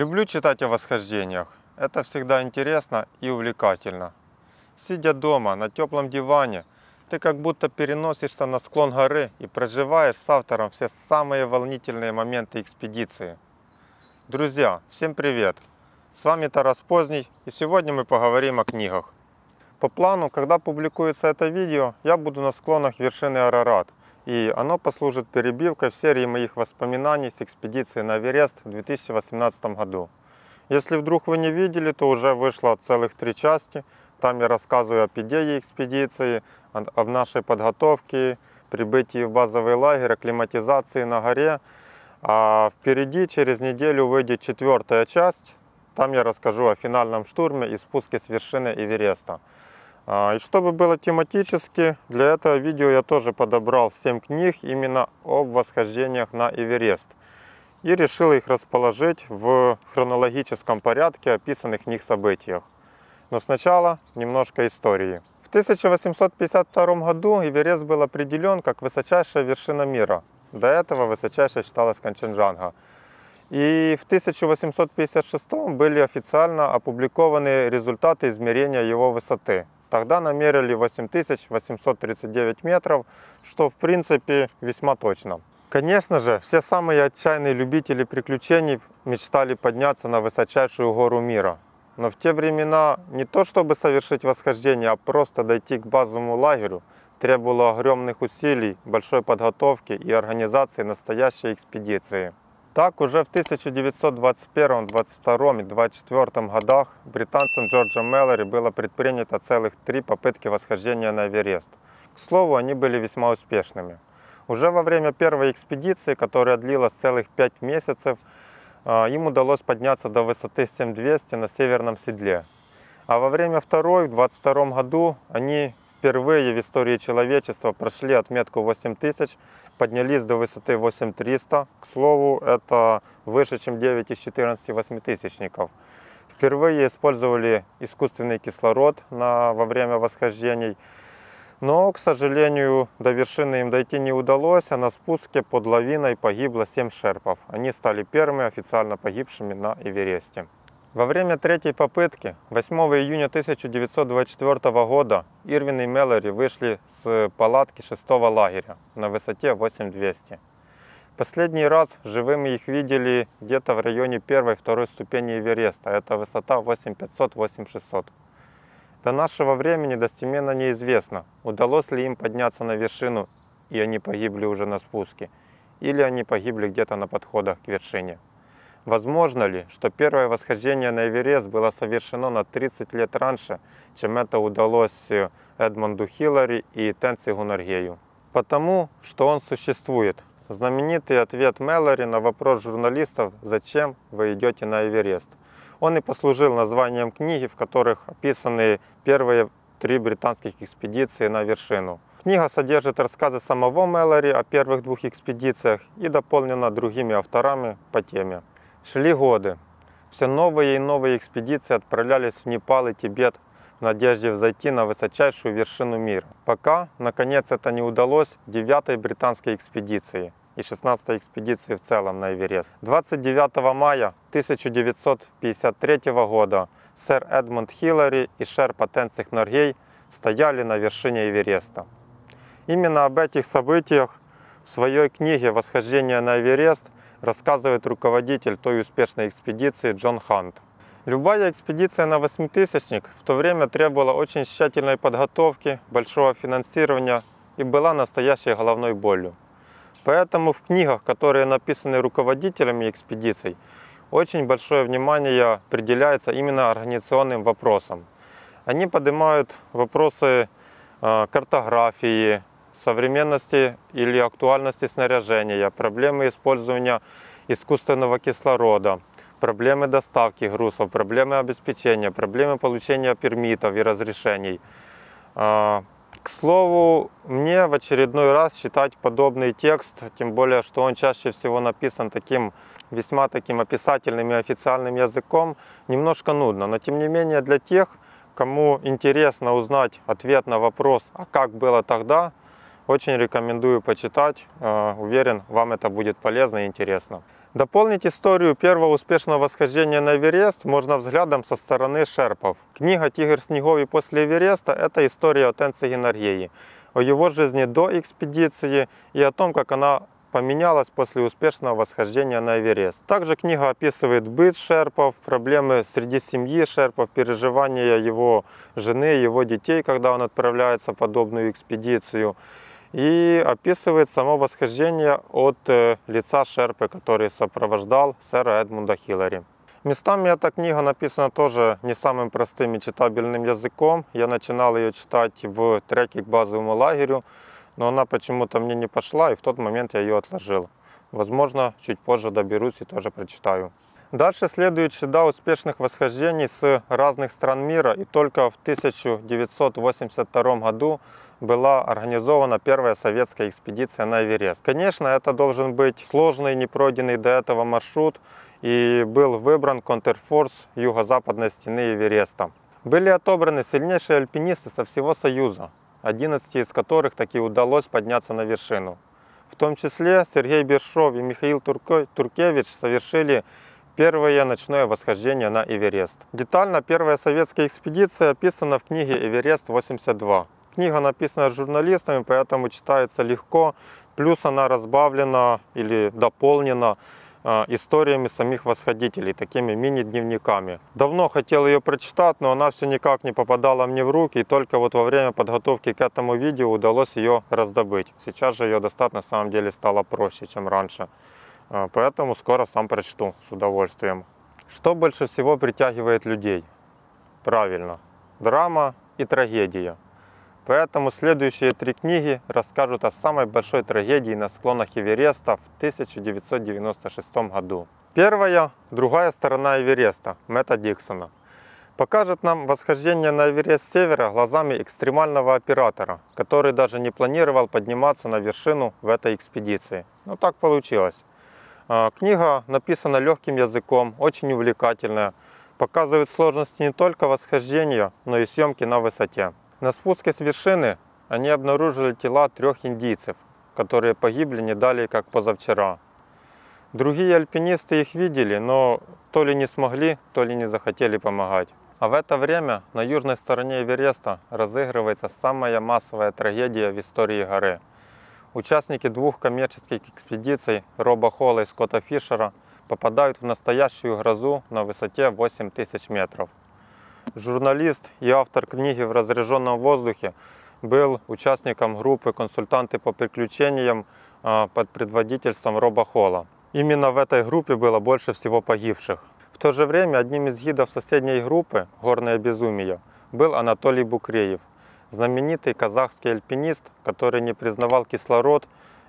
Люблю читать о восхождениях. Это всегда интересно и увлекательно. Сидя дома на теплом диване, ты как будто переносишься на склон горы и проживаешь с автором все самые волнительные моменты экспедиции. Друзья, всем привет! С вами Тарас Поздний, и сегодня мы поговорим о книгах. По плану, когда публикуется это видео, я буду на склонах вершины Арарат, и оно послужит перебивкой в серии моих воспоминаний с экспедиции на Эверест в 2018 году. Если вдруг вы не видели, то уже вышло целых 3 части. Там я рассказываю об идее экспедиции, об нашей подготовке, прибытии в базовый лагерь, акклиматизации на горе. А впереди через неделю выйдет 4-я часть. Там я расскажу о финальном штурме и спуске с вершины Эвереста. И чтобы было тематически, для этого видео я тоже подобрал 7 книг именно об восхождениях на Эверест. И решил их расположить в хронологическом порядке описанных в них событиях. Но сначала немножко истории. В 1852 году Эверест был определен как высочайшая вершина мира. До этого высочайшей считалась Канченджанга. И в 1856 были официально опубликованы результаты измерения его высоты. Тогда намерили 8839 метров, что в принципе весьма точно. Конечно же, все самые отчаянные любители приключений мечтали подняться на высочайшую гору мира. Но в те времена не то чтобы совершить восхождение, а просто дойти к базовому лагерю требовало огромных усилий, большой подготовки и организации настоящей экспедиции. Так, уже в 1921, 1922 и 1924 годах британцем Джорджем Мэллори было предпринято целых 3 попытки восхождения на Эверест. К слову, они были весьма успешными. Уже во время первой экспедиции, которая длилась целых 5 месяцев, им удалось подняться до высоты 7200 на Северном Седле. А во время второй, в 1922 году, они впервые в истории человечества прошли отметку 8000, поднялись до высоты 8300. К слову, это выше, чем 9 из 14 восьмитысячников. Впервые использовали искусственный кислород во время восхождений. Но, к сожалению, до вершины им дойти не удалось, а на спуске под лавиной погибло 7 шерпов. Они стали первыми официально погибшими на Эвересте. Во время 3-й попытки, 8 июня 1924 года, Ирвин и Мэллори вышли с палатки 6-го лагеря на высоте 8200. Последний раз живыми их видели где-то в районе 1-2 ступени Эвереста, это высота 8500-8600. До нашего времени достеменно неизвестно, удалось ли им подняться на вершину, и они погибли уже на спуске, или они погибли где-то на подходах к вершине. Возможно ли, что первое восхождение на Эверест было совершено на 30 лет раньше, чем это удалось Эдмунду Хиллари и Тенцигу Норгею? Потому, что он существует. Знаменитый ответ Мэллори на вопрос журналистов «Зачем вы идете на Эверест?». Он и послужил названием книги, в которых описаны первые 3 британских экспедиции на вершину. Книга содержит рассказы самого Мэллори о первых 2 экспедициях и дополнена другими авторами по теме. Шли годы. Все новые и новые экспедиции отправлялись в Непал и Тибет в надежде взойти на высочайшую вершину мира. Пока, наконец, это не удалось 9-й британской экспедиции и 16-й экспедиции в целом на Эверест. 29 мая 1953 года сэр Эдмунд Хиллари и шерпа Тенциг Норгей стояли на вершине Эвереста. Именно об этих событиях в своей книге «Восхождение на Эверест» рассказывает руководитель той успешной экспедиции Джон Хант. Любая экспедиция на восьмитысячник в то время требовала очень тщательной подготовки, большого финансирования и была настоящей головной болью. Поэтому в книгах, которые написаны руководителями экспедиций, очень большое внимание уделяется именно организационным вопросам. Они поднимают вопросы картографии, современности или актуальности снаряжения, проблемы использования искусственного кислорода, проблемы доставки грузов, проблемы обеспечения, проблемы получения пермитов и разрешений. К слову, мне в очередной раз читать подобный текст, тем более, что он чаще всего написан весьма таким описательным и официальным языком, немножко нудно. Но тем не менее для тех, кому интересно узнать ответ на вопрос, а как было тогда, очень рекомендую почитать. Уверен, вам это будет полезно и интересно. Дополнить историю первого успешного восхождения на Эверест можно взглядом со стороны шерпов. Книга «Тигр Снеговый после Эвереста» – это история о Тенце Геннадьеве, о его жизни до экспедиции и о том, как она поменялась после успешного восхождения на Эверест. Также книга описывает быт шерпов, проблемы среди семьи шерпов, переживания его жены, его детей, когда он отправляется в подобную экспедицию. И описывает само восхождение от лица шерпы, который сопровождал сэра Эдмунда Хиллари. Местами эта книга написана тоже не самым простым и читабельным языком. Я начинал ее читать в треке к базовому лагерю, но она почему-то мне не пошла, и в тот момент я ее отложил. Возможно, чуть позже доберусь и тоже прочитаю. Дальше следует череда успешных восхождений с разных стран мира, и только в 1982 году была организована первая советская экспедиция на Эверест. Конечно, это должен быть сложный, непройденный до этого маршрут, и был выбран контрфорс юго-западной стены Эвереста. Были отобраны сильнейшие альпинисты со всего Союза, 11 из которых таки удалось подняться на вершину. В том числе Сергей Бершов и Михаил Туркевич совершили первое ночное восхождение на Эверест. Детально первая советская экспедиция описана в книге «Эверест-82». Книга написана журналистами, поэтому читается легко, плюс она разбавлена или дополнена историями самих восходителей, такими мини-дневниками. Давно хотел ее прочитать, но она все никак не попадала мне в руки, и только вот во время подготовки к этому видео удалось ее раздобыть. Сейчас же ее достать на самом деле стало проще, чем раньше. Поэтому скоро сам прочту с удовольствием. Что больше всего притягивает людей? Правильно, драма и трагедия. Поэтому следующие 3 книги расскажут о самой большой трагедии на склонах Эвереста в 1996 году. Первая – другая сторона Эвереста Мэтта Диксона. Покажет нам восхождение на Эверест с севера глазами экстремального оператора, который даже не планировал подниматься на вершину в этой экспедиции. Но так получилось. Книга написана легким языком, очень увлекательная, показывает сложности не только восхождения, но и съемки на высоте. На спуске с вершины они обнаружили тела 3 индийцев, которые погибли не далее, как позавчера. Другие альпинисты их видели, но то ли не смогли, то ли не захотели помогать. А в это время на южной стороне Эвереста разыгрывается самая массовая трагедия в истории горы. Участники 2 коммерческих экспедиций Роба Холла и Скотта Фишера попадают в настоящую грозу на высоте 8000 метров. Журналист и автор книги «В разряженном воздухе» был участником группы «Консультанты по приключениям» под предводительством Роба Холла. Именно в этой группе было больше всего погибших. В то же время одним из гидов соседней группы «Горное безумие» был Анатолий Букреев, знаменитый казахский альпинист, который не признавал кислород,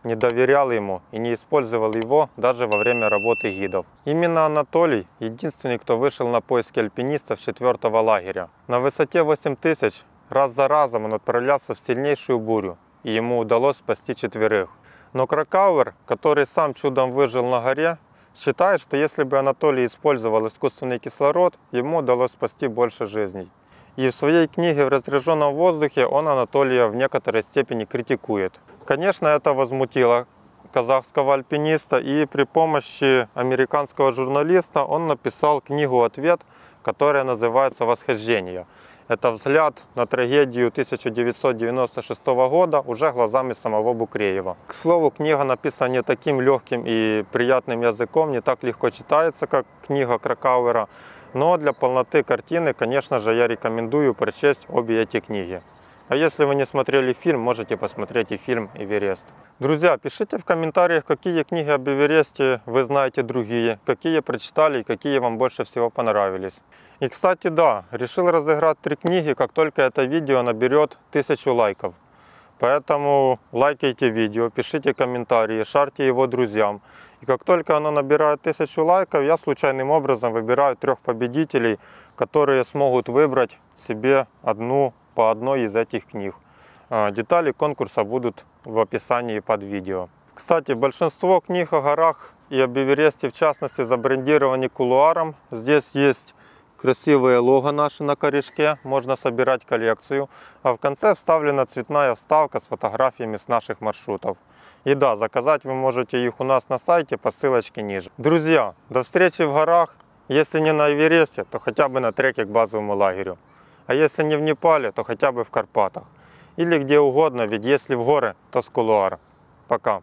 не доверял ему и не использовал его даже во время работы гидов. Именно Анатолий единственный, кто вышел на поиски альпинистов 4-го лагеря. На высоте 8000 раз за разом он отправлялся в сильнейшую бурю, и ему удалось спасти 4. Но Кракауэр, который сам чудом выжил на горе, считает, что если бы Анатолий использовал искусственный кислород, ему удалось спасти больше жизней. И в своей книге «В разряженном воздухе» он Анатолия в некоторой степени критикует. Конечно, это возмутило казахского альпиниста, и при помощи американского журналиста он написал книгу-ответ, которая называется «Восхождение». Это взгляд на трагедию 1996 года уже глазами самого Букреева. К слову, книга написана не таким легким и приятным языком, не так легко читается, как книга Кракауэра. Но для полноты картины, конечно же, я рекомендую прочесть обе эти книги. А если вы не смотрели фильм, можете посмотреть и фильм «Эверест». Друзья, пишите в комментариях, какие книги об Эвересте вы знаете другие, какие прочитали и какие вам больше всего понравились. И, кстати, да, решил разыграть 3 книги, как только это видео наберет 1000 лайков. Поэтому лайкайте видео, пишите комментарии, шарьте его друзьям. И как только оно набирает 1000 лайков, я случайным образом выбираю 3 победителей, которые смогут выбрать себе по одной из этих книг. Детали конкурса будут в описании под видео. Кстати, большинство книг о горах и об Эвересте в частности забрендированы кулуаром. Здесь есть красивое лого наше на корешке, можно собирать коллекцию. А в конце вставлена цветная вставка с фотографиями с наших маршрутов. И да, заказать вы можете их у нас на сайте по ссылочке ниже. Друзья, до встречи в горах. Если не на Эвересте, то хотя бы на треке к базовому лагерю. А если не в Непале, то хотя бы в Карпатах. Или где угодно, ведь если в горы, то с кулуара. Пока.